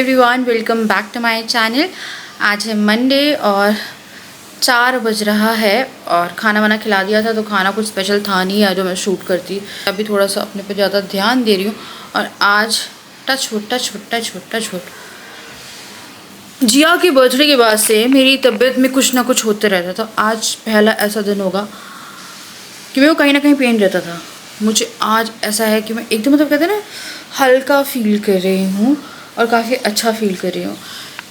Everyone, welcome back to my channel. आज है Monday और 4 बज रहा है और खाना वाना खिला दिया था तो खाना कुछ स्पेशल था नहीं है जो मैं शूट करती। अभी थोड़ा सा अपने पे ज़्यादा ध्यान दे रही हूँ और आज टच जिया के बर्थडे के बाद से मेरी तबीयत में कुछ ना कुछ होते रहता था। आज पहला ऐसा दिन होगा कि मैं वो कहीं ना कहीं पेन रहता था। मुझे आज ऐसा है कि मैं एकदम मतलब कहते हैं ना हल्का फील कर रही हूँ और काफ़ी अच्छा फील कर रही हूँ।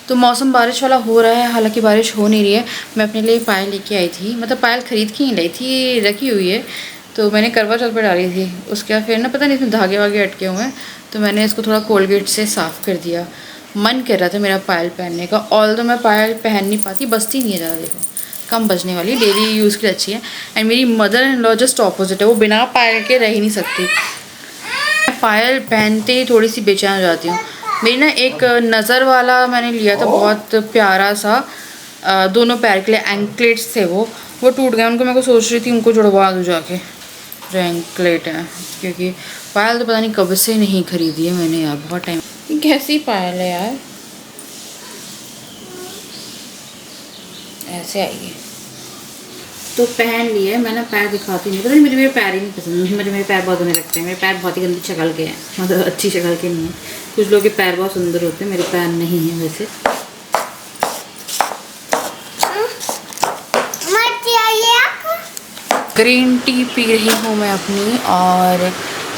तो मौसम बारिश वाला हो रहा है, हालांकि बारिश हो नहीं रही है। मैं अपने लिए पायल लेके आई थी, मतलब पायल ख़रीद के ही लाई थी, रखी हुई है। तो मैंने करवा चौथ पर डाली थी, उसके बाद फिर ना पता नहीं इसमें धागे वागे अटके हुए हैं, तो मैंने इसको थोड़ा कोलगेट से साफ़ कर दिया। मन कर रहा था मेरा पायल पहनने का, ऑल तो मैं पायल पहन नहीं पाती, बजती नहीं है ज़्यादा, देखो कम बजने वाली, डेली यूज़ के लिए अच्छी है। एंड मेरी mother in law just opposite है, वो बिना पायल के रह ही नहीं सकती। मैं पायल पहनते ही थोड़ी सी बेचैन हो जाती हूँ। मेरी ना एक नज़र वाला मैंने लिया था, बहुत प्यारा सा, दोनों पैर के लिए एंकलेट्स थे, वो टूट गए। उनको मैं को सोच रही थी उनको जुड़वा दूँ जाके, जो एंकलेट हैं, क्योंकि पायल तो पता नहीं कब से नहीं खरीदी है मैंने यार, बहुत टाइम। कैसी पायल है यार, ऐसे आई है तो पहन लिए। मैं ना पैर दिखाती नहीं, पता नहीं, मुझे मेरे पैर ही नहीं पसंद। मुझे मेरे पैर बहुत होने लगते हैं, मेरे पैर बहुत ही गंदी शक्ल के हैं, मतलब अच्छी शक्ल के नहीं है। कुछ लोगों के पैर बहुत सुंदर होते हैं, मेरे पैर नहीं हैं वैसे। ग्रीन टी पी रही हूँ मैं अपनी, और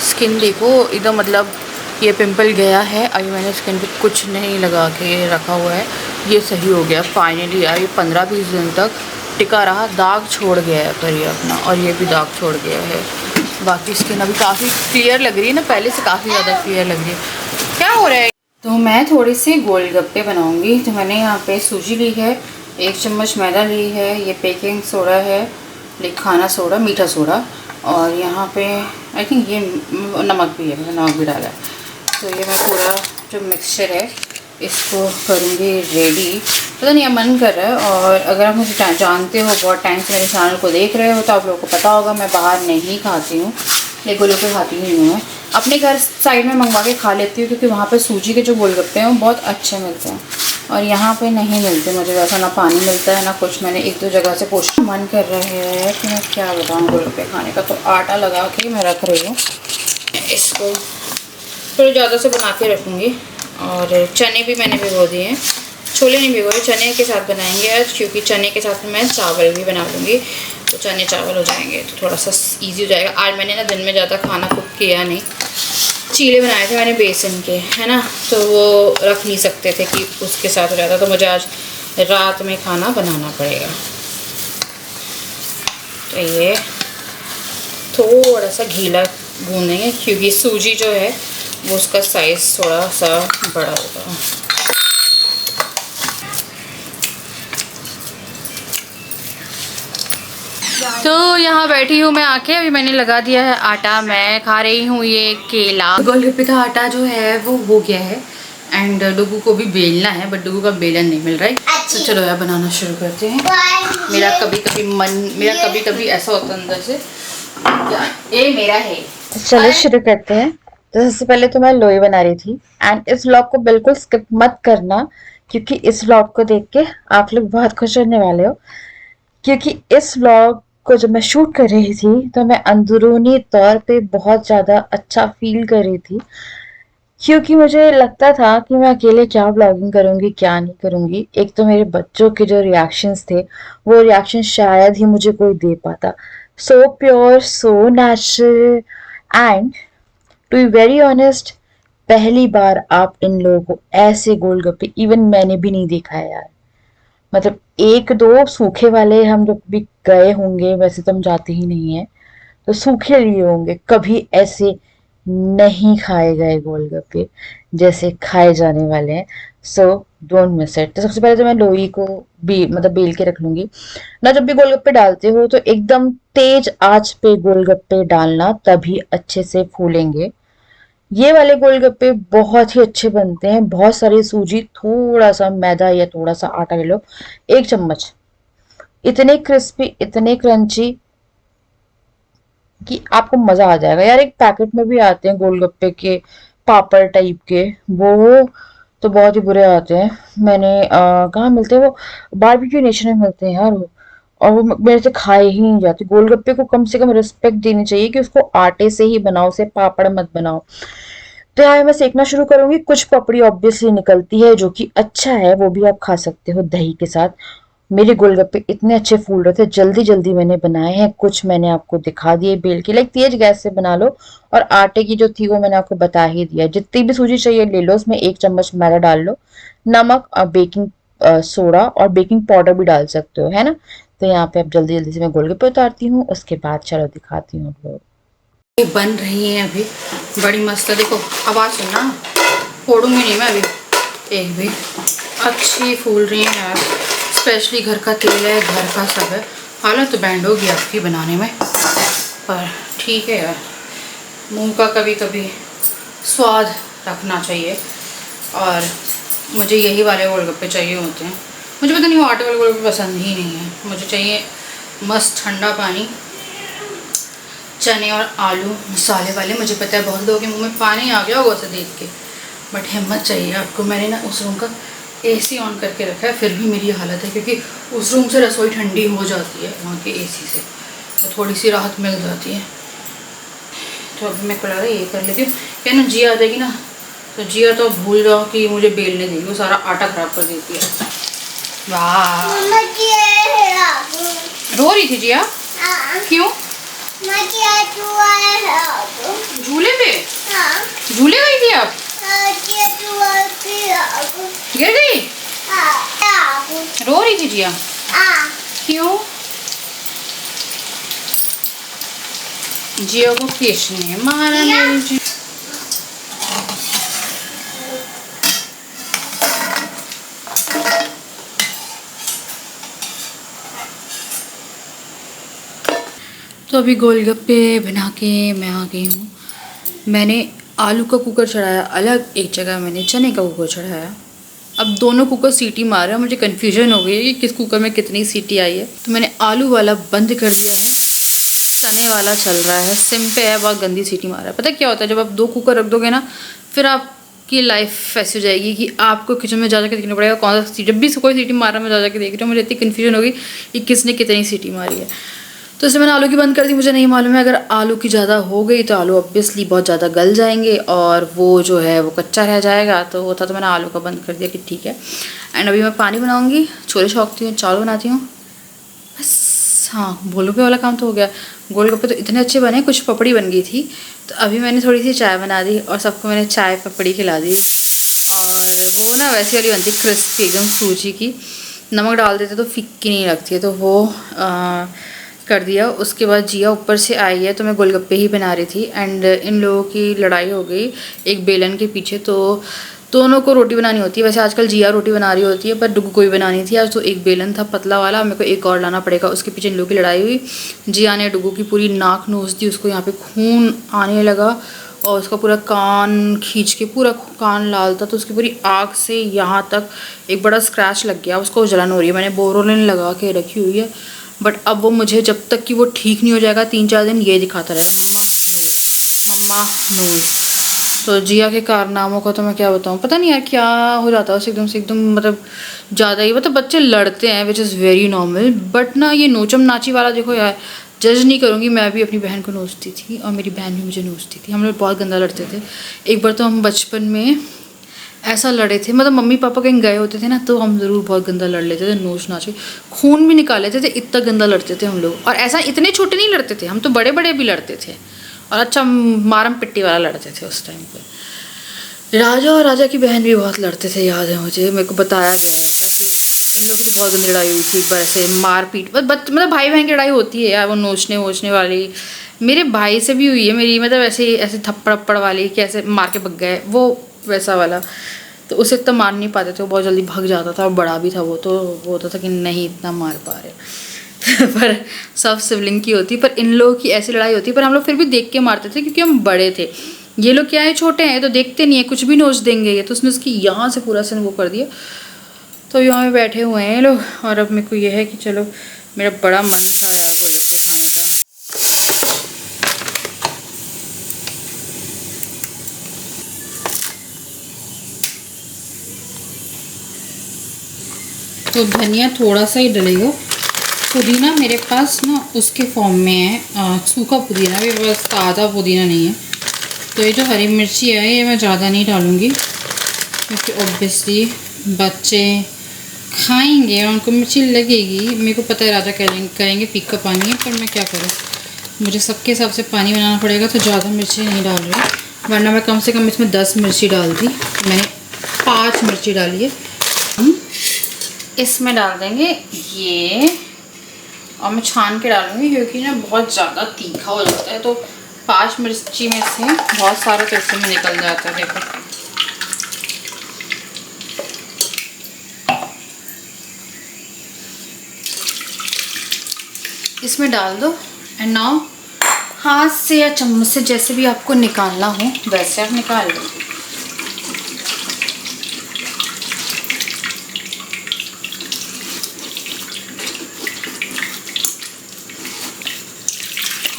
स्किन देखो एकदम मतलब ये पिंपल गया है। अभी मैंने स्किन पे कुछ नहीं लगा के रखा हुआ है, ये सही हो गया फाइनली यार। ये 15-20 दिन तक टिका रहा, दाग छोड़ गया है पर ये अपना, और ये भी दाग छोड़ गया है। बाकी स्किन अभी काफ़ी क्लियर लग रही है ना, पहले से काफ़ी ज़्यादा क्लियर लग रही है। क्या हो रहा है? तो मैं थोड़ी सी गोलगप्पे बनाऊँगी। तो मैंने यहाँ पे सूजी ली है, 1 चम्मच मैदा ली है, ये बेकिंग सोडा है, खाना सोडा, मीठा सोडा, और यहाँ पे आई थिंक ये नमक भी है, मैंने नमक भी डाला है। तो ये मैं पूरा जो मिक्सचर है इसको करूँगी रेडी। पता नहीं, मन कर रहा है। और अगर आप मुझे जानते हो, बहुत टाइम से मेरे चैनल को देख रहे हो, तो आप लोगों को पता होगा मैं बाहर नहीं खाती हूँ, ये गोलगप्पे खाती नहीं हूँ मैं। अपने घर साइड में मंगवा के खा लेती हूँ, क्योंकि वहाँ पे सूजी के जो गोलगप्पे हैं वो बहुत अच्छे मिलते हैं, और यहाँ पे नहीं मिलते मुझे वैसा, ना पानी मिलता है ना कुछ। मैंने 1-2 जगह से पूछ, मन कर रहे हैं कि मैं क्या बताऊँ गोलगप्पे खाने का। तो आटा लगा के मैं रख रही हूँ, इसको थोड़ा ज़्यादा से बना के रखूँगी। और चने भी मैंने भिगो दिए हैं, छोले नहीं भिगो रहे, चने के साथ बनाएंगे आज, क्योंकि चने के साथ मैं चावल भी बना लूँगी, तो चने चावल हो जाएंगे तो थोड़ा सा इजी हो जाएगा। आज मैंने ना दिन में ज़्यादा खाना कुक किया नहीं, चीले बनाए थे मैंने बेसन के, है ना, तो वो रख नहीं सकते थे कि उसके साथ हो जाता, तो मुझे आज रात में खाना बनाना पड़ेगा। तो ये थोड़ा सा गीला गूँधेंगे, क्योंकि सूजी जो है वो उसका साइज़ थोड़ा सा बड़ा होगा। तो यहाँ बैठी हूँ मैं आके, अभी मैंने लगा दिया है आटा, मैं खा रही हूँ ये केला। गोलगप्पे का आटा जो है वो हो गया है, एंड डुगू को भी बेलना है, बट डुगू का बेलन नहीं मिल रहा है। तो चलो यार बनाना शुरू करते हैं। मेरा कभी कभी ऐसा होता है अंदर से, ये मेरा है। चलो शुरू करते हैं। तो सबसे पहले तो मैं लोई बना रही थी, एंड इस व्लॉग को बिल्कुल स्किप मत करना, क्योंकि इस व्लॉग को देख के आप लोग बहुत खुश होने वाले हो। क्योंकि इस व्लॉग को जब मैं शूट कर रही थी तो मैं अंदरूनी तौर पे बहुत ज़्यादा अच्छा फील कर रही थी, क्योंकि मुझे लगता था कि मैं अकेले क्या व्लॉगिंग करूँगी क्या नहीं करूँगी। एक तो मेरे बच्चों के जो रिएक्शंस थे, वो रिएक्शन शायद ही मुझे कोई दे पाता। So pure, so natural, and to be very honest, पहली बार आप इन लोगों को ऐसे गोलगप्पे इवन मैंने भी नहीं देखा है यार। मतलब 1-2 सूखे वाले हम जब भी गए होंगे, वैसे तो हम जाते ही नहीं है, तो सूखे लिए होंगे, कभी ऐसे नहीं खाए गए गोलगप्पे जैसे खाए जाने वाले हैं। So don't miss it. तो सबसे पहले तो मैं लोई को मतलब बेल के रख लूंगी ना। जब भी गोलगप्पे डालते हो तो एकदम तेज आंच पे गोलगप्पे डालना, तभी अच्छे से फूलेंगे। ये वाले गोलगप्पे बहुत ही अच्छे बनते हैं। बहुत सारी सूजी, थोड़ा सा मैदा या थोड़ा सा आटा ले लो, 1 चम्मच, इतने क्रिस्पी, इतने क्रंची कि आपको मजा आ जाएगा यार। एक पैकेट में भी आते हैं गोलगप्पे के पापड़ टाइप के, वो तो बहुत ही बुरे आते हैं। मैंने कहाँ मिलते हैं वो, बारबेक्यू नेशन में मिलते हैं यार वो। और वो मेरे से खाए ही नहीं जाते। गोलगप्पे को कम से कम रिस्पेक्ट देनी चाहिए कि उसको आटे से ही बनाओ, उसे पापड़ मत बनाओ। तो यहाँ मैं सेकना शुरू करूंगी। कुछ पपड़ी ऑब्वियसली निकलती है जो कि अच्छा है, वो भी आप खा सकते हो दही के साथ। मेरे गोलगप्पे इतने अच्छे फूल रहे थे, जल्दी जल्दी मैंने बनाए हैं। कुछ मैंने आपको दिखा दिए बेल के, लाइक तेज गैस से बना लो। और आटे की जो थी वो मैंने आपको बता ही दिया। जितनी भी सूजी चाहिए ले लो, उसमें 1 चम्मच मैदा डाल लो, नमक और बेकिंग सोडा और बेकिंग पाउडर भी डाल सकते हो, है ना। तो यहाँ पे अब जल्दी जल्दी से मैं गोलगप्पे उतारती हूँ, उसके बाद चलो दिखाती हूँ आप लोग। ये बन रही हैं अभी, बड़ी मस्त है। देखो आवाज़ सुनना, फोड़ूंगी नहीं मैं अभी एक भी। अच्छी फूल रही हैं यार, स्पेशली घर का तेल है, घर का सब है। हालत तो बैंड होगी आपकी बनाने में, पर ठीक है यार, मुंह का कभी कभी स्वाद रखना चाहिए। और मुझे यही वाले गोलगप्पे चाहिए होते हैं। मुझे पता नहीं वो आटे वाले गोलगप्पे पसंद ही नहीं है। मुझे चाहिए मस्त ठंडा पानी, चने और आलू मसाले वाले। मुझे पता है बहुत लोगों के मुंह में पानी आ गया होगा उसे देख के, बट हिम्मत चाहिए आपको। मैंने ना उस रूम का एसी ऑन करके रखा है, फिर भी मेरी ये हालत है, क्योंकि उस रूम से रसोई ठंडी हो जाती है वहाँ के एसी से, तो थोड़ी सी राहत मिल जाती है। तो अभी मैं लग रहा है ये कर लेती हूँ, क्या ना जिया आ जाएगी ना, तो जिया तो भूल जाओ कि मुझे बेलने देगी, वो सारा आटा खराब कर देती है। वाह, रो रही थी जिया? क्यों? झूले पे? झूले गई थी आप? गिर गई? रो रही थी जिया? क्यों? जिया को किसने मारा मेरी जी? तो अभी गोलगप्पे बना के मैं आ गई हूँ। मैंने आलू का कुकर चढ़ाया अलग, एक जगह मैंने चने का कुकर चढ़ाया। अब दोनों कुकर सीटी मार रहे हैं, मुझे कन्फ्यूजन हो गई है कि किस कुकर में कितनी सीटी आई है। तो मैंने आलू वाला बंद कर दिया है, चने वाला चल रहा है, सिम पे है, बहुत गंदी सीटी मार रहा है। पता क्या होता है, जब आप 2 कुकर रख दोगे ना, फिर आपकी लाइफ ऐसी हो जाएगी कि आपको किचन में जा के देखना पड़ेगा कौन सा सीटी। जब भी कोई सीटी मार रहा है मैं जा के देख रही हूँ, मुझे इतनी कन्फ्यूजन होगी कि किसने कितनी सीटी मारी है। तो इसलिए मैंने आलू की बंद कर दी। मुझे नहीं मालूम है, अगर आलू की ज़्यादा हो गई तो आलू ऑब्वियसली बहुत ज़्यादा गल जाएंगे और वो जो है वो कच्चा रह जाएगा। तो वो था, तो मैंने आलू का बंद कर दिया कि ठीक है। एंड अभी मैं पानी बनाऊंगी, छोले छोंकती हूँ, चावल बनाती हूँ, बस। हाँ, गोलगप्पे वाला काम तो हो गया। गोलगप्पे तो इतने अच्छे बने, कुछ पपड़ी बन गई थी, तो अभी मैंने थोड़ी सी चाय बना दी और सबको मैंने चाय पपड़ी खिला दी। और वो ना वैसी वाली बनती, क्रिस्पी एकदम सूजी की, नमक डाल देते तो फिक्की नहीं लगती है, तो वो कर दिया। उसके बाद जिया ऊपर से आई है, तो मैं गोलगप्पे ही बना रही थी। एंड इन लोगों की लड़ाई हो गई एक बेलन के पीछे, तो दोनों को रोटी बनानी होती है। वैसे आजकल जिया रोटी बना रही होती है, पर डुगू को भी बनानी थी आज, तो एक बेलन था पतला वाला, मेरे को एक और लाना पड़ेगा। उसके पीछे इन लोगों की लड़ाई हुई। जिया ने डुगू की पूरी नाक नोच दी, उसको यहाँ पे खून आने लगा और उसका पूरा कान खींच के, पूरा कान लाल था, तो उसकी पूरी आँख से यहाँ तक एक बड़ा स्क्रैच लग गया। उसको जलन हो रही है, मैंने बोरोलिन लगा के रखी हुई है, बट अब वो मुझे जब तक कि वो ठीक नहीं हो जाएगा 3-4 दिन ये दिखाता रहेगा, मम्मा नोज, मम्मा नोज। तो जिया के कारनामों का तो मैं क्या बताऊँ, पता नहीं यार क्या हो जाता है उसे एकदम से, एकदम मतलब ज़्यादा ही, मतलब बच्चे लड़ते हैं which is very normal, but ना ये नोचम नाची वाला देखो यार, जज नहीं करूँगी। मैं भी अपनी बहन को नोचती थी और मेरी बहन भी मुझे नोचती थी, हम लोग बहुत गंदा लड़ते थे। एक बार तो हम बचपन में ऐसा लड़े थे, मतलब मम्मी पापा कहीं गए होते थे ना, तो हम ज़रूर बहुत गंदा लड़ लेते थे, नोच नाच के खून भी निकाल लेते थे, इतना गंदा लड़ते थे हम लोग। और ऐसा इतने छोटे नहीं लड़ते थे हम, तो बड़े बड़े भी लड़ते थे, और अच्छा मारम पिट्टी वाला लड़ते थे उस टाइम पे। राजा और राजा की बहन भी बहुत लड़ते थे, याद है मुझे, मेरे को बताया गया था कि इन लोगों की बहुत गंदी लड़ाई हुई थी एक बार, ऐसे मारपीट, मतलब भाई बहन की लड़ाई होती है यार, वो नोचने वोचने वाली। मेरे भाई से भी हुई है मेरी, मतलब ऐसे ऐसे थप्पड़ अप्पड़ वाली कि ऐसे मार के भग गए, वो वैसा वाला। तो उसे इतना मार नहीं पाते थे, वो बहुत जल्दी भाग जाता था और बड़ा भी था वो, तो वो होता था कि नहीं इतना मार पा रहे पर सब सिबलिंग की होती, पर इन लोगों की ऐसी लड़ाई होती, पर हम लोग फिर भी देख के मारते थे क्योंकि हम बड़े थे। ये लोग क्या है, छोटे हैं तो देखते नहीं है, कुछ भी नोच देंगे ये, तो उसने उसकी यहाँ से पूरा सन वो कर दिया। तो यहाँ में बैठे हुए हैं ये लोग, और अब मेरे को ये है कि चलो, मेरा बड़ा मन था यार गोलगप्पे खाने का। तो धनिया थोड़ा सा ही डलेगा। पुदीना मेरे पास ना उसके फॉर्म में है, सूखा पुदीना, मेरे पास ताज़ा पुदीना नहीं है। तो ये जो हरी मिर्ची है ये मैं ज़्यादा नहीं डालूँगी, क्योंकि ऑब्वियसली बच्चे खाएंगे और उनको मिर्ची लगेगी। मेरे को पता है राजा कहेंगे फीका पानी है, पर मैं क्या करूँ, मुझे सबके हिसाब से पानी बनाना पड़ेगा, तो ज़्यादा मिर्ची नहीं डाल रही, वरना मैं कम से कम इसमें 10 मिर्ची डालती। मैंने 5 मिर्ची डाली है। हम इसमें डाल देंगे ये, और मैं छान के डालूँगी क्योंकि ना बहुत ज़्यादा तीखा हो जाता है। तो 5 मिर्ची में से बहुत सारा तो इसमें निकल जाता है। देखो इसमें डाल दो एंड नाउ हाथ से या चम्मच से जैसे भी आपको निकालना हो वैसे आप निकाल लो।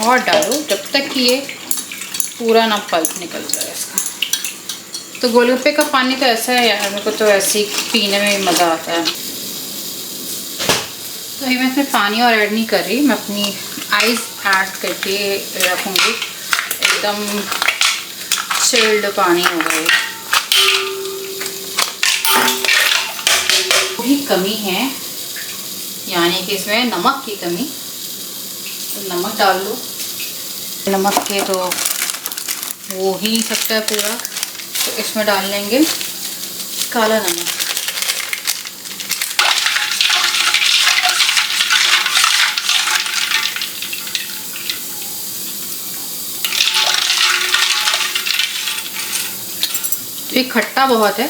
और डालो जब तक कि ये पूरा ना पल्प निकल जाए इसका। तो गोलगप्पे का पानी तो ऐसा है यार, मेरे को तो ऐसे ही पीने में मज़ा आता है। तो ये मैं इसमें पानी और ऐड नहीं कर रही, मैं अपनी आइस ऐड करके रखूँगी। एकदम चिल्ड पानी होगा ये। भी कमी है, यानी कि इसमें नमक की कमी, तो नमक डाल लो। नमक के तो वो ही नहीं सकता है पूरा, तो इसमें डाल लेंगे काला नमक। ये खट्टा बहुत है,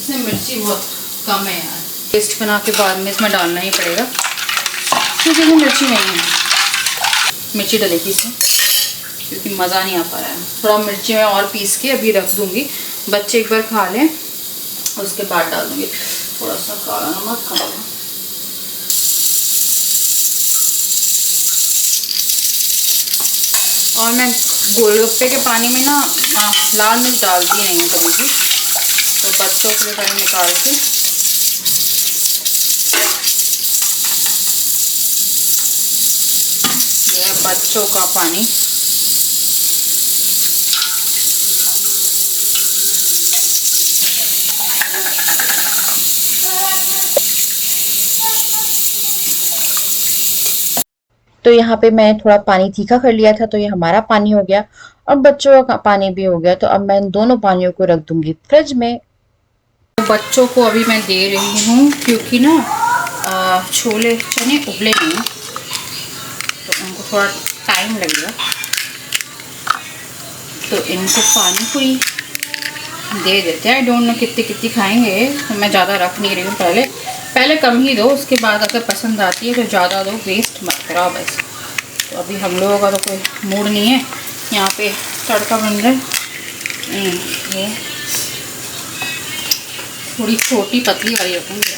इसमें मिर्ची बहुत कम है यार। टेस्ट बना के बाद में इसमें डालना ही पड़ेगा, क्योंकि इसमें मिर्ची नहीं है। मिर्ची डलेगी इसमें क्योंकि मज़ा नहीं आ पा रहा है। थोड़ा मिर्ची मैं और पीस के अभी रख दूँगी, बच्चे एक बार खा लें उसके बाद डाल दूँगी थोड़ा सा काला नमक। और मैं गोलगप्पे के पानी में ना लाल मिर्च डालती नहीं हूँ कभी भी, तो बच्चों के लिए पहले निकाल के ये है बच्चों का पानी। तो यहाँ पे मैं थोड़ा पानी तीखा कर लिया था, तो ये हमारा पानी हो गया और बच्चों का पानी भी हो गया। तो अब मैं इन दोनों पानियों को रख दूंगी फ्रिज में। बच्चों को अभी मैं दे रही हूँ क्योंकि ना छोले चने उबले नहीं, तो उनको थोड़ा टाइम लगेगा, तो इनको पानी पूरी दे देते हैं। आई डोंट नो कितनी कितनी खाएंगे, तो मैं ज़्यादा रख नहीं रही हूँ। पहले कम ही दो, उसके बाद अगर पसंद आती है तो ज़्यादा दो, वेस्ट मत कराओ बस। तो अभी हम लोगों का तो कोई मूड नहीं है। यहाँ पे तड़का बन रहा है, ये थोड़ी छोटी पतली वाली रखूँगी।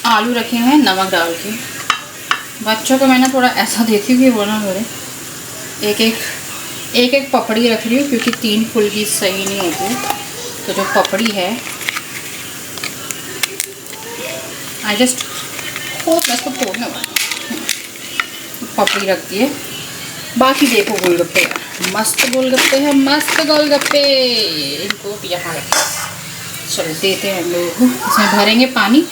आलू रखे हुए हैं नमक डाल के। बच्चों को मैंने थोड़ा ऐसा देती हूँ कि वो ना करे, एक एक पपड़ी रख रही हूँ क्योंकि 3 फुल्की सही नहीं होती। तो जो पपड़ी है आई जस्ट होप मैं इसको तोड़ने वाली पपड़ी रख दी है। बाकी देखो गोलगप्पे, मस्त गोलगप्पे हैं, मस्त गोलगप्पे। इनको यहाँ चलो देते हैं हम लोगों को, इसमें भरेंगे पानी।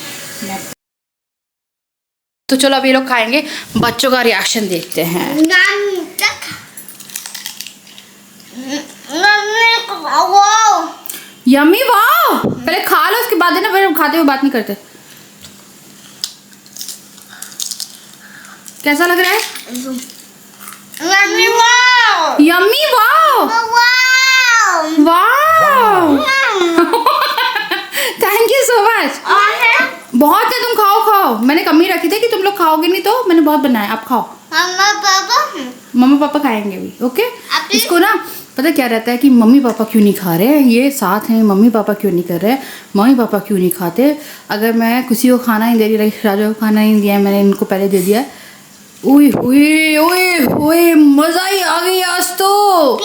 तो चलो अभी लोग खाएंगे, बच्चों का रिएक्शन देखते हैं। यम्मी वाह, पहले खा लो उसके बाद है ना, फिर खाते हुए बात नहीं करते। कैसा लग रहा है? यम्मी वाह वाह, थैंक यू सो मच। बहुत है, तुम खाओ। मैंने कमी रखी थी कि तुम लोग खाओगे नहीं, तो मैंने बहुत बनाया, आप खाओ। मम्मा पापा खाएंगे भी, ओके। इसको ना पता क्या रहता है कि मम्मी पापा क्यों नहीं खा रहे हैं, ये साथ हैं, मम्मी पापा क्यों नहीं कर रहे हैं, मम्मी पापा क्यों नहीं खाते। अगर मैं किसी को खाना नहीं दे रही, राजा को खाना नहीं दिया है, मैंने इनको पहले दे दिया, ओए होए ओए होए, मजा ही आ गई आज तो।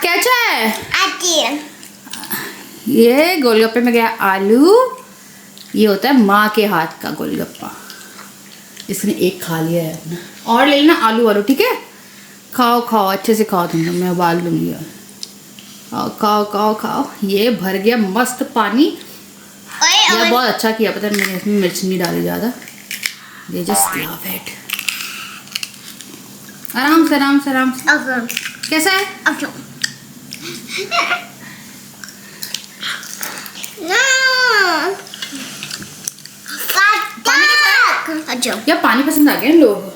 क्या है? ये गोलगप्पे में गया आलू। ये होता है माँ के हाथ का गोलगप्पा। इसने एक खा लिया है अपना, और ले लेना आलू वालू, ठीक है? खाओ खाओ, अच्छे से खाओ तुम लोग, मैं उबाल दूंगी। और खाओ खाओ खाओ खाओ। ये भर गया मस्त पानी। ये बहुत अच्छा किया, पता है मैंने इसमें मिर्च नहीं डाली ज़्यादा। ये जस्ट लव इट। आराम से आराम से आराम से। कैसा है? या पानी पसंद आ गया इन लोगों को?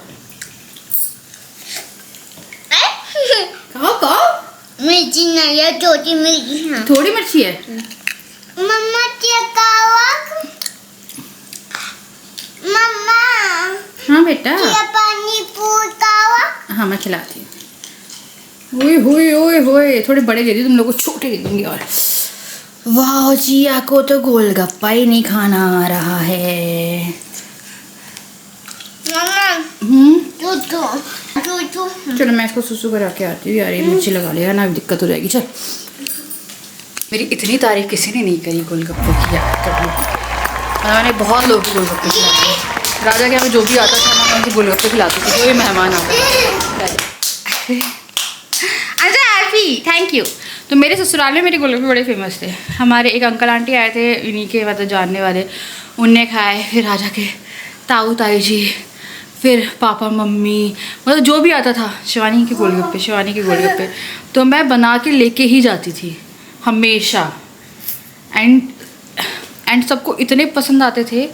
खाओ खाओ। मिर्ची नहीं है, छोटी मिर्ची है। थोड़ी मिर्ची है। मम्मा मम्मा हाँ बेटा, पानी पूरा। हाँ मैं खिलाती हूँ। ओए होए ओए होए, थोड़े बड़े दे दी तुम लोग को, छोटे दे दूंगी। और वाह, जिया को तो गोलगप्पा ही नहीं खाना आ रहा है। चलो मैं इसको सुसु करा के आती हूँ यार, ये मिर्ची लगा लेगा ना, दिक्कत हो जाएगी। चल, मेरी इतनी तारीफ किसी ने नहीं करी गोलगप्पे की यार कभी। और मैंने बहुत लोगों को गोलगप्पे खिलाए। राजा के हमें जो भी आता था ना, मैं उनकी गोलगप्पे खिलाती थी, कोई मेहमान आता। अच्छा हैप्पी, थैंक यू। तो मेरे ससुराल में मेरे गोलगप्पे बड़े फेमस थे। हमारे एक अंकल आंटी आए थे, इन्हीं के मतलब जानने वाले, उनने खाए। फिर राजा के ताऊ ताई जी, फिर पापा मम्मी, मतलब जो भी आता था, शिवानी के गोलगप्पे तो मैं बना के लेके ही जाती थी हमेशा। एंड सबको इतने पसंद आते थे।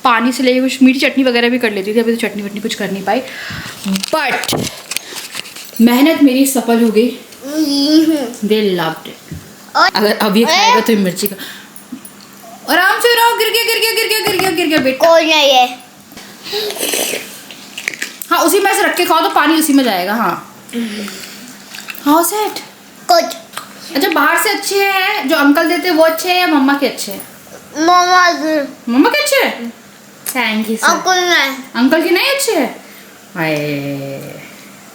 पानी से लेके कुछ मीठी चटनी वगैरह भी कर लेती थी। अभी तो चटनी वटनी कुछ कर नहीं पाई, बट मेहनत मेरी सफल हो गई। They loved it. अगर अभी खाएगा तो मिर्ची का। आराम से रहो, गिर गया बेटा। कोई नहीं है। हाँ, उसी में से रख के खाओ तो पानी उसी में जाएगा। हाँ हाँ सेट कुछ अच्छा, बाहर से अच्छे हैं जो अंकल देते वो अच्छे हैं या मम्मा के अच्छे हैं? मम्मा के अच्छे हैं। Thank you sir. अंकल के नहीं अच्छे हैं? हाय,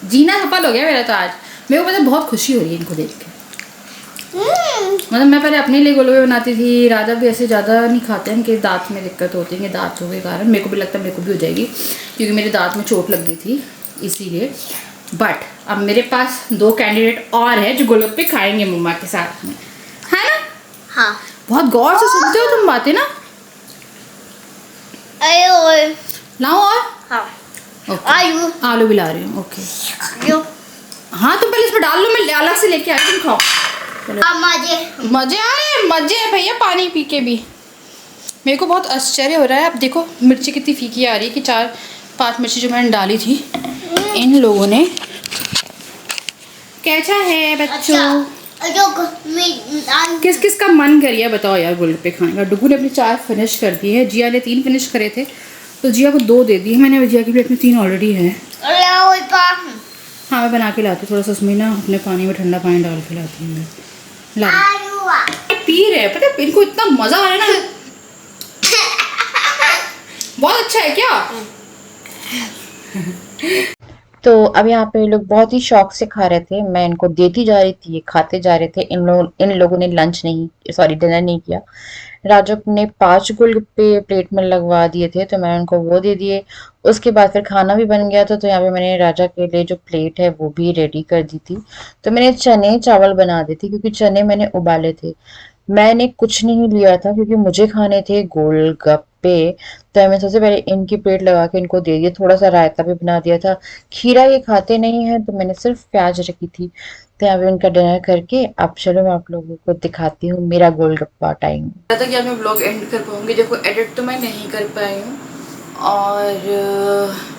जीना सफल हो गया मेरा तो आज। मेरे को पता बहुत खुशी हो रही है इनको देख के। मतलब मैं पहले अपने लिए गोलगप्पे बनाती थी। राजा भी ऐसे ज़्यादा नहीं खाते हैं कि दांत में दिक्कत होती है, दांतों के कारण। मेरे को भी लगता है मेरे को भी हो जाएगी, क्योंकि मेरे दांत में चोट लग गई थी इसीलिए। बट अब मेरे पास 2 कैंडिडेट और है जो गोलगप्पे खाएंगे मम्मा के साथ में, है ना? हाँ। बहुत गौर से सुनते हो तुम बातें ना। लाओ और आलू आलू भी ला रही हूँ। ओके हाँ, तुम पहले इसमें डाल लो, मैं अलग से लेके आई, तुम खाओ। मजे आ रहे हैं, मजे है भैया पानी पी के भी। मेरे को बहुत आश्चर्य हो रहा है। अब देखो मिर्ची कितनी फीकी आ रही है कि 4-5 मिर्ची जो मैंने डाली थी इन लोगों ने। कैसा है बच्चों? किस किस का मन कर गया बताओ यार गोलगप्पे खाने का? डुगू ने अपनी 4 फिनिश कर दी है, जिया ने 3 फिनिश करे थे, तो जिया को 2 दे दिए मैंने। जिया की प्लेट में 3 ऑलरेडी है। हाँ मैं बना के लाती हूँ, थोड़ा सा उसमें ना अपने पानी में ठंडा पानी डाल के लाती हूँ मैं। ला पी रहे, पता है इनको इतना मजा आ रहा है ना। बहुत अच्छा है क्या? तो अब यहाँ पे लोग बहुत ही शौक से खा रहे थे। मैं इनको देती जा रही थी, ये खाते जा रहे थे। इन लोगों ने डिनर नहीं किया। राजा ने 5 गोलगप्पे प्लेट में लगवा दिए थे, तो मैंने उनको वो दे दिए। उसके बाद फिर खाना भी बन गया था, तो यहाँ पे मैंने राजा के लिए जो प्लेट है वो भी रेडी कर दी थी। तो मैंने चने चावल बना दिए थे, क्योंकि चने मैंने उबाले थे। मैंने कुछ नहीं लिया था क्योंकि मुझे खाने थे गोलगप्पे। तो मैंने सबसे पहले इनकी प्लेट लगा के इनको दे दिया। थोड़ा सा रायता भी बना दिया था। खीरा ये खाते नहीं है, तो मैंने सिर्फ प्याज रखी थी। तो यहाँ पे उनका डिनर करके अब चलो मैं आप लोगों को दिखाती हूँ मेरा गोलगप्पा टाइम। तक यार मैं ब्लॉग एंड कर पाऊँगी। देखो एडिट तो मैं नहीं कर पाई हूँ, और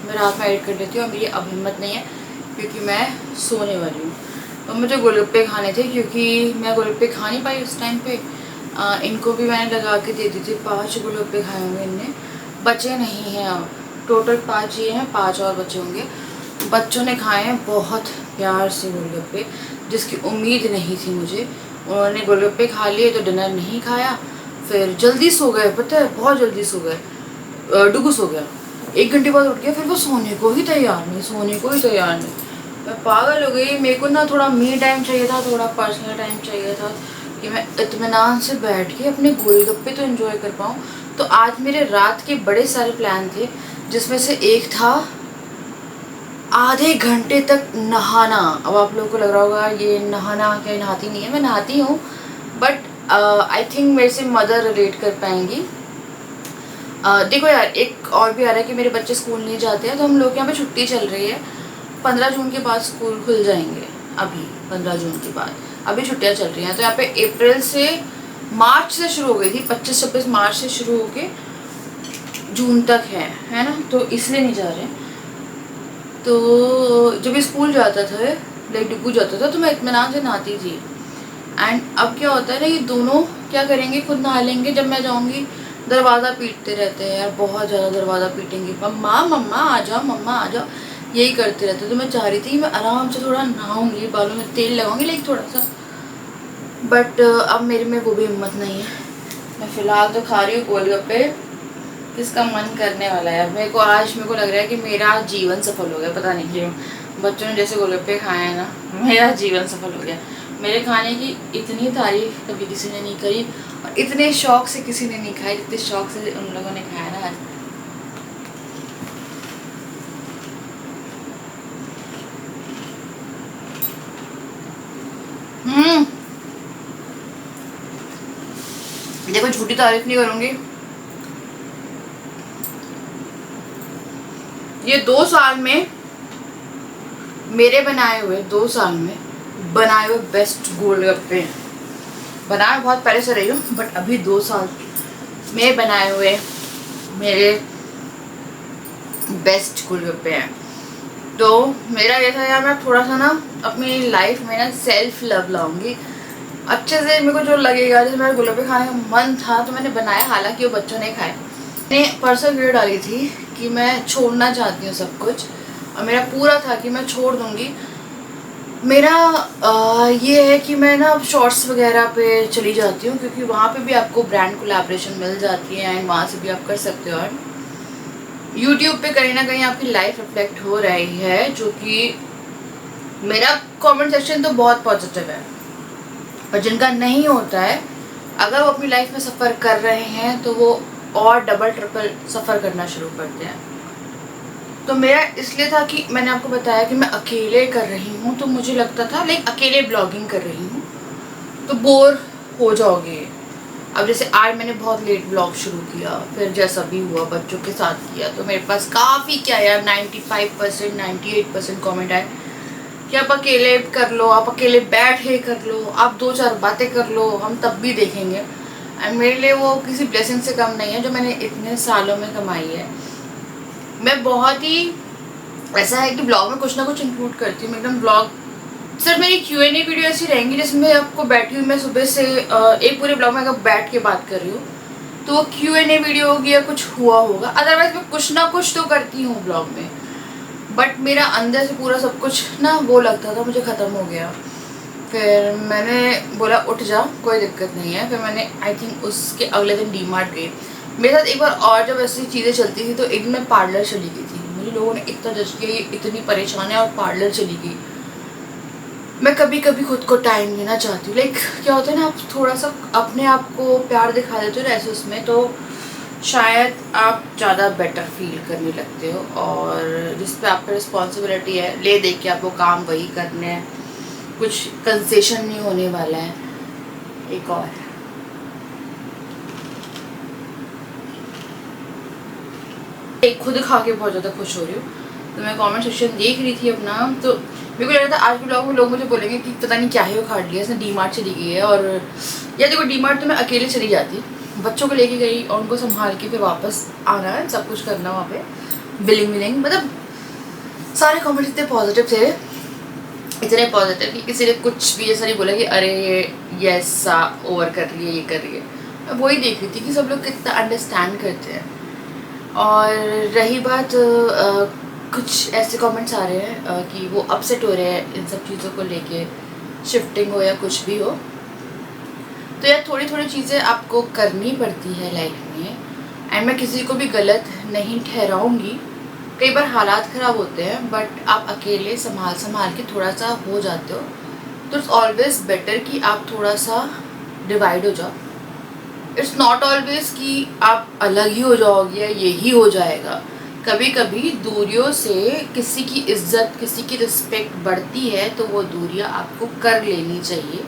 मैं रात में एडिट कर लेती हूँ। मेरी अब हिम्मत नहीं है क्योंकि मैं सोने वाली हूँ। तो मुझे गोलगप्पे खाने थे, क्योंकि मैं गोलगप्पे खा नहीं पाई उस टाइम पे। इनको भी मैंने लगा के दे दी थी। 5 गोलगप्पे खाए होंगे इनने, बचे नहीं हैं। अब टोटल 5 ही हैं, 5 और बचे होंगे। बच्चों ने खाए हैं बहुत प्यार से गोलगप्पे, जिसकी उम्मीद नहीं थी मुझे। उन्होंने गोलगप्पे खा लिए तो डिनर नहीं खाया, फिर जल्दी सो गए। पता है बहुत जल्दी सो गए। डुगू सो गया, 1 घंटे बाद उठ गया, फिर वो सोने को ही तैयार नहीं। मैं पागल हो गई। मेरे को ना थोड़ा मी टाइम चाहिए था, थोड़ा पर्सनल टाइम चाहिए था कि मैं इत्मीनान से बैठ के अपने गोलगप्पे तो एंजॉय कर पाऊँ। तो आज मेरे रात के बड़े सारे प्लान थे, जिसमें से एक था आधे घंटे तक नहाना। अब आप लोगों को लग रहा होगा ये नहाना क्या, नहाती नहीं है। मैं नहाती हूँ, बट आई थिंक मेरे से मदर रिलेट कर पाएंगी। देखो यार, एक और भी आ रहा है कि मेरे बच्चे स्कूल नहीं जाते हैं, तो हम लोग यहाँ पे छुट्टी चल रही है। 15 जून के बाद स्कूल खुल जाएंगे। अभी 15 जून के बाद अभी छुट्टियाँ चल रही हैं। तो यहाँ पे अप्रैल से मार्च से शुरू हो गई थी, 25-26 मार्च से शुरू होके जून तक है ना। तो इसलिए नहीं जा रहे। तो जब स्कूल जाता था, लाइक डिपू जाता था, तो मैं इत्मीनान से नहाती थी। एंड अब क्या होता है ना, ये दोनों क्या करेंगे, खुद नहा लेंगे। जब मैं जाऊँगी दरवाज़ा पीटते रहते हैं यार, बहुत ज़्यादा दरवाज़ा पीटेंगे। मम्मा मम्मा आ जाओ, मम्मा आ जाओ, यही करते रहते। तो मैं चाह रही थी मैं आराम से थोड़ा नहाऊंगी, बालों में तेल लगाऊंगी लाइक थोड़ा सा, बट अब मेरे में वो भी हिम्मत नहीं है। मैं फ़िलहाल तो खा रही हूँ गोलगप्पे। किसका मन करने वाला है मेरे को, आज मेरे को लग रहा है कि मेरा जीवन सफल हो गया। पता नहीं क्यों, बच्चों ने जैसे गोलगप्पे खाए हैं ना, मेरा जीवन सफल हो गया। मेरे खाने की इतनी तारीफ कभी किसी ने नहीं करी, और इतने शौक से किसी ने नहीं खाई जितने शौक से उन लोगों ने खाया ना आज। देखो, झूठी तारीफ नहीं करूंगी। ये 2 साल में मेरे बनाए हुए, 2 साल में बनाए हुए बेस्ट गोलगप्पे। बनाए बहुत पहले से रही हूँ, बट अभी 2 साल में बनाए हुए मेरे बेस्ट गोलगप्पे हैं। तो मेरा ये था यार, मैं थोड़ा सा ना अपनी लाइफ में ना सेल्फ लव लाऊंगी अच्छे से। मेरे को जो लगेगा, जैसे मेरा गोलगप्पे खाने का मन था तो मैंने बनाया, हालांकि वो बच्चों ने खाए। मैंने परसों वीडियो डाली थी कि मैं छोड़ना चाहती हूँ सब कुछ, और मेरा पूरा था कि मैं छोड़ दूँगी। मेरा ये है कि मैं ना अब शॉर्ट्स वगैरह पे चली जाती हूँ, क्योंकि वहाँ पे भी आपको ब्रांड कोलैबोरेशन मिल जाती है, एंड वहाँ से भी आप कर सकते हो। और यूट्यूब पे कहीं ना कहीं आपकी लाइफ रिफ्लेक्ट हो रही है, जो कि मेरा कमेंट सेक्शन तो बहुत पॉजिटिव है, पर जिनका नहीं होता है, अगर वो अपनी लाइफ में सफ़र कर रहे हैं तो वो और डबल ट्रिपल सफ़र करना शुरू करते हैं। तो मेरा इसलिए था कि मैंने आपको बताया कि मैं अकेले कर रही हूँ, तो मुझे लगता था लाइक अकेले ब्लॉगिंग कर रही हूँ तो बोर हो जाओगे। अब जैसे आज मैंने बहुत लेट ब्लॉग शुरू किया, फिर जैसा भी हुआ बच्चों के साथ किया, तो मेरे पास काफ़ी क्या यार 95% 98% कमेंट आए कि आप अकेले कर लो, आप अकेले बैठ के कर लो, आप 2-4 बातें कर लो, हम तब भी देखेंगे। एंड मेरे लिए वो किसी ब्लेसिंग से कम नहीं है जो मैंने इतने सालों में कमाई है। मैं बहुत ही ऐसा है कि ब्लॉग में कुछ ना कुछ इंक्लूड करती हूँ। एकदम ब्लॉग सिर्फ मेरी Q&A वीडियो ऐसी रहेंगी जिसमें आपको बैठी हुई मैं सुबह से एक पूरे ब्लॉग में अगर बैठ के बात कर रही हूँ तो वो Q&A वीडियो होगी या कुछ हुआ होगा। अदरवाइज मैं कुछ ना कुछ तो करती हूँ ब्लॉग में, बट मेरा अंदर से पूरा सब कुछ ना वो लगता था मुझे ख़त्म हो गया। फिर मैंने बोला उठ जा, कोई दिक्कत नहीं है। फिर मैंने आई थिंक उसके अगले दिन डीमार्ट गई। मेरे साथ एक बार और जब ऐसी चीज़ें चलती थी तो एक दिन मैं पार्लर चली गई थी। मुझे लोगों ने इतना जज किया, ये इतनी परेशान है और पार्लर चली गई। मैं कभी कभी खुद को टाइम देना चाहती हूँ। लाइक क्या होता है ना, आप थोड़ा सा अपने आप को प्यार दिखा देते हो ना ऐसे उसमें, तो शायद आप ज़्यादा बेटर फील करने लगते हो। और जिस पे आप पे रिस्पॉन्सिबिलिटी है, ले दे के आपको काम वही करने हैं, कुछ कंसेशन नहीं होने वाला है। एक और खुद खा के बहुत ज़्यादा खुश हो रही हूँ। तो मैं कमेंट सेक्शन देख रही थी अपना, तो मेरे को लग रहा था आज के ब्लॉग में लोग मुझे बोलेंगे कि पता नहीं क्या है वो खाट लिया इसने, डीमार्ट चली गई है। और या देखो डीमार्ट तो मैं अकेले चली जाती, बच्चों को लेके गई और उनको संभाल के फिर वापस आना है, सब कुछ करना वहाँ पे, बिलिंग विलिंग, मतलब सारे कमेंट्स इतने पॉजिटिव थे, इतने पॉजिटिव कि किसी ने कुछ भी ऐसा नहीं बोला कि अरे ये ऐसा ओवर कर रही है, ये कर रही है। मैं वही देख रही थी कि सब लोग कितना अंडरस्टैंड करते हैं। और रही बात कुछ ऐसे कमेंट्स आ रहे हैं कि वो अपसेट हो रहे हैं इन सब चीज़ों को लेके, शिफ्टिंग हो या कुछ भी हो। तो यार थोड़ी थोड़ी चीज़ें आपको करनी पड़ती है लाइफ में, एंड मैं किसी को भी गलत नहीं ठहराऊंगी। कई बार हालात ख़राब होते हैं बट आप अकेले संभाल के थोड़ा सा हो जाते हो, तो इट्स ऑलवेज बेटर कि आप थोड़ा सा डिवाइड हो जाओ। इट्स नॉट ऑलवेज कि आप अलग ही हो जाओगे या यही हो जाएगा। कभी कभी दूरियों से किसी की इज्जत, किसी की रिस्पेक्ट बढ़ती है, तो वो दूरियां आपको कर लेनी चाहिए।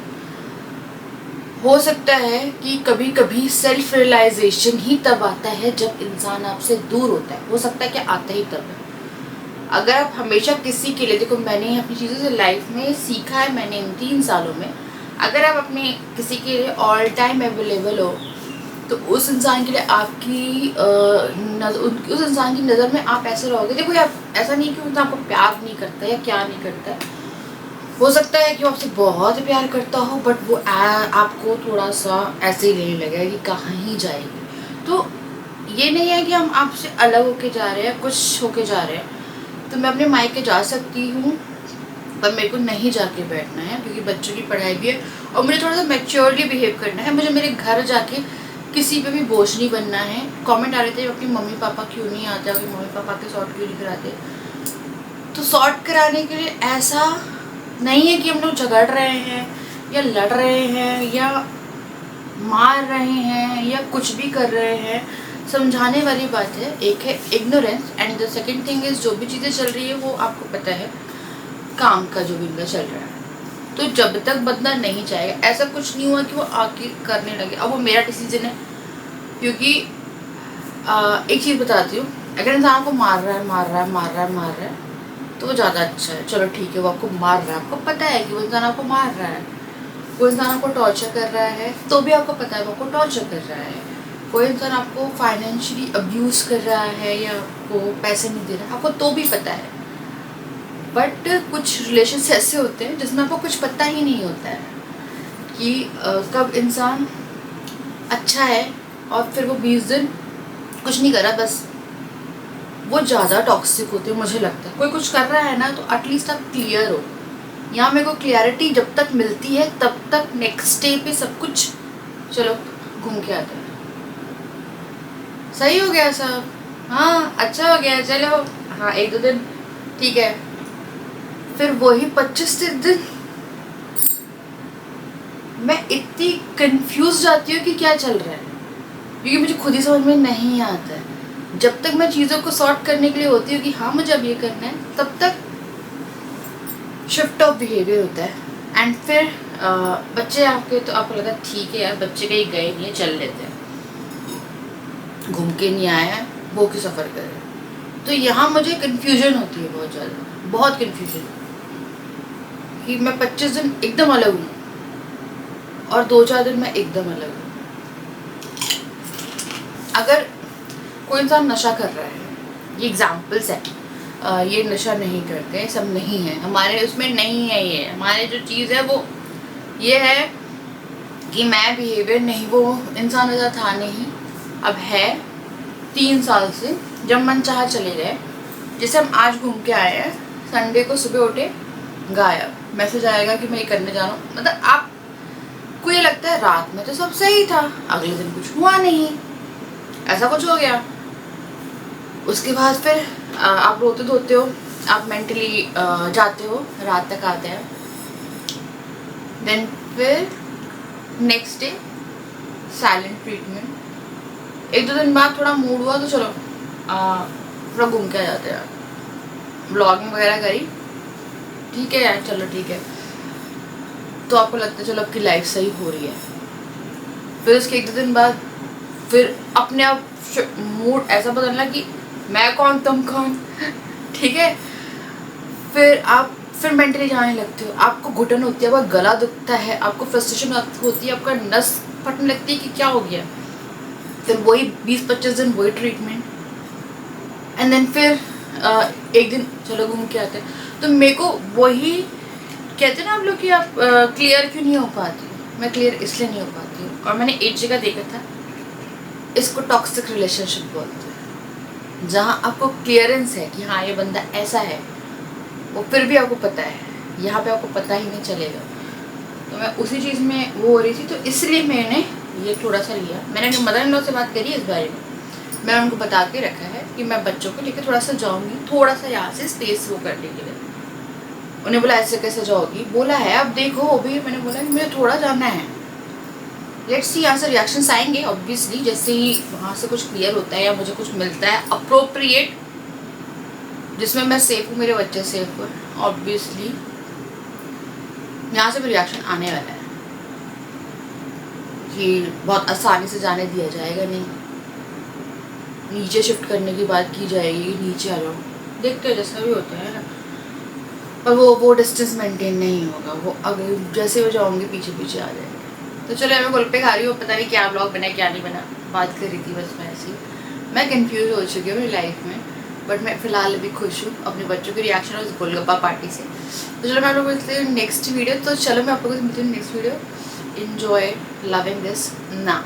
हो सकता है कि कभी कभी सेल्फ रियलाइजेशन ही तब आता है जब इंसान आपसे दूर होता है। हो सकता है कि आता ही तब है। अगर आप हमेशा किसी के लिए, देखो मैंने अपनी चीज़ों से लाइफ में सीखा है, मैंने इन 3 सालों में, अगर आप अपने किसी के लिए ऑल टाइम अवेलेबल हो तो उस इंसान के लिए आपकी उस इंसान की नज़र में आप ऐसे रहोगे। देखो आप ऐसा नहीं कि वो आपको प्यार नहीं करता या क्या नहीं करता, हो सकता है कि वो आपसे बहुत प्यार करता हो बट वो आपको थोड़ा सा ऐसे ही लेने लगेगा कि कहाँ ही जाएगी। तो ये नहीं है कि हम आपसे अलग होके जा रहे हैं, कुछ होके जा रहे हैं। तो मैं अपने मायके जा सकती हूँ पर मेरे को नहीं जाके बैठना है क्योंकि बच्चों की पढ़ाई भी है और मुझे थोड़ा सा मैच्योरली बिहेव करना है। मुझे मेरे घर जाके किसी पे भी बोझ नहीं बनना है। कमेंट आ रहे थे अपनी मम्मी पापा क्यों नहीं आते, अपनी मम्मी पापा के सॉर्ट क्यों नहीं कराते। तो सॉर्ट कराने के लिए ऐसा नहीं है कि हम लोग झगड़ रहे हैं या लड़ रहे हैं या मार रहे हैं या कुछ भी कर रहे हैं। समझाने वाली बात है। एक है ignorance and the second thing is जो भी चीज़ें चल रही है वो आपको पता है, काम का जो भी इनका चल रहा है। तो जब तक बदला नहीं जाएगा, ऐसा कुछ नहीं हुआ कि वो आके करने लगे। अब वो मेरा डिसीजन है क्योंकि एक चीज़ बताती हूँ, अगर इंसान को मार रहा है तो वो ज़्यादा अच्छा है। चलो ठीक है, वो आपको मार रहा है, आपको पता है कि वो इंसान आपको मार रहा है। कोई इंसान आपको टॉर्चर कर रहा है तो भी आपको पता है वो आपको टॉर्चर कर रहा है। कोई इंसान आपको फाइनेंशियली अब्यूज़ कर रहा है या आपको पैसे नहीं दे रहा है, आपको तो भी पता है। बट कुछ रिलेशंस ऐसे होते हैं जिसमें आपको कुछ पता ही नहीं होता है कि कब इंसान अच्छा है और फिर वो 20 दिन कुछ नहीं कर रहा, बस वो ज़्यादा टॉक्सिक होते हैं। मुझे लगता है कोई कुछ कर रहा है ना तो एटलीस्ट आप क्लियर हो। यहाँ मेरे को क्लियरिटी जब तक मिलती है तब तक नेक्स्ट डे पे सब कुछ चलो घूम के आते हैं, सही हो गया सब, हाँ अच्छा हो गया, चलो हाँ 1-2 दिन ठीक है। फिर वही 25 दिन मैं इतनी कंफ्यूज जाती हूँ कि क्या चल रहा है क्योंकि मुझे खुद ही समझ में नहीं आता है। जब तक मैं चीज़ों को सॉर्ट करने के लिए होती हूँ कि हाँ मुझे अब ये करना है, तब तक शिफ्ट ऑफ बिहेवियर होता है। एंड फिर बच्चे आपके तो आपको लगता है ठीक है यार बच्चे कहीं गए नहीं है, चल लेते हैं, घूम के नहीं आया है, वो क्यों सफ़र करे। तो यहाँ मुझे कन्फ्यूजन होती है बहुत ज़्यादा, बहुत कन्फ्यूजन कि मैं 25 दिन एकदम अलग हूँ और 2-4 दिन मैं एकदम अलग हूँ। अगर कोई इंसान नशा कर रहा है, ये एग्जाम्पल्स है, ये नशा नहीं करते, सब नहीं है हमारे उसमें, नहीं है ये हमारे जो चीज़ है वो ये है कि मैं बिहेवियर नहीं, वो इंसान ऐसा था नहीं, अब है 3 साल से जब मन चाहा चले गए। जैसे हम आज घूम के आए हैं, संडे को सुबह उठे गायब, मैसेज आएगा कि मैं ये करने जा रहा हूँ। मतलब आपको ये लगता है रात में तो सब सही था, अगले दिन कुछ हुआ नहीं, ऐसा कुछ हो गया। उसके बाद फिर आप रोते धोते हो, आप मेंटली जाते हो, रात तक आते हैं। देन फिर नेक्स्ट डे साइलेंट ट्रीटमेंट। 1-2 दिन बाद थोड़ा मूड हुआ तो चलो थोड़ा घूम के आ जाते हैं, व्लॉगिंग वगैरह करी, ठीक है यार चलो ठीक है। तो आपको लगता है चलो आपकी लाइफ सही हो रही है। फिर उसके 1-2 दिन बाद फिर अपने आप मूड ऐसा बदलना कि मैं कौन तुम कौन, ठीक है। फिर मेंटली जाने लगते हो, आपको घुटन होती है, आपका गला दुखता है, आपको फ्रस्ट्रेशन होती है, आपका नस फटने लगती है कि क्या हो गया। फिर वही 20-25 दिन वही ट्रीटमेंट एंड देन फिर 1 दिन चलो घूम के आते हैं। तो मेरे को वही कहते हैं ना आप लोग कि आप क्लियर क्यों नहीं हो पाती। मैं क्लियर इसलिए नहीं हो पाती हूँ और मैंने एक जगह देखा था, इसको टॉक्सिक रिलेशनशिप बोलते हैं, जहाँ आपको क्लियरेंस है कि हाँ ये बंदा ऐसा है, वो फिर भी आपको पता है, यहाँ पे आपको पता ही नहीं चलेगा। तो मैं उसी चीज़ में वो हो रही थी, तो इसलिए मैंने ये थोड़ा सा लिया। मैंने अपने मदर इन लॉ से बात करी इस बारे में मैं उनको बता के रखा है कि मैं बच्चों को लेकर थोड़ा सा जाऊंगी, थोड़ा सा यहाँ से स्पेस वो करने के लिए। उन्हें बोला ऐसे कैसे जाओगी, बोला है अब देखो अभी, मैंने बोला कि मुझे थोड़ा जाना है, लेट्स सी यहाँ से रिएक्शंस आएंगे ऑब्वियसली, जैसे ही वहाँ से कुछ क्लियर होता है या मुझे कुछ मिलता है अप्रोप्रिएट जिसमें मैं सेफ हूँ, मेरे बच्चे सेफ हो, ऑब्वियसली यहाँ से भी रिएक्शन आने वाला है कि बहुत आसानी से जाने दिया जाएगा नहीं, नीचे शिफ्ट करने की बात की जाएगी, नीचे आ जाओ, देखते हैं जैसा भी होता है ना, पर वो डिस्टेंस मेंटेन नहीं होगा, वो अगर जैसे वो जाऊँगी पीछे पीछे आ जाएंगे। तो चलो मैं गोलगप्पे खा रही हूँ, पता नहीं क्या ब्लॉग बना क्या नहीं बना, बात कर रही थी बस मैं ऐसी, मैं कंफ्यूज हो चुकी हूँ मेरी लाइफ में, बट मैं फ़िलहाल अभी खुश हूँ अपने बच्चों के रिएक्शन और उस गोलगप्पा पार्टी से। तो चलो मैं आप लोग मिलते हैं नेक्स्ट वीडियो, तो चलो मैं आप लोगों से मिलती हूँ next video. Enjoy loving this ना।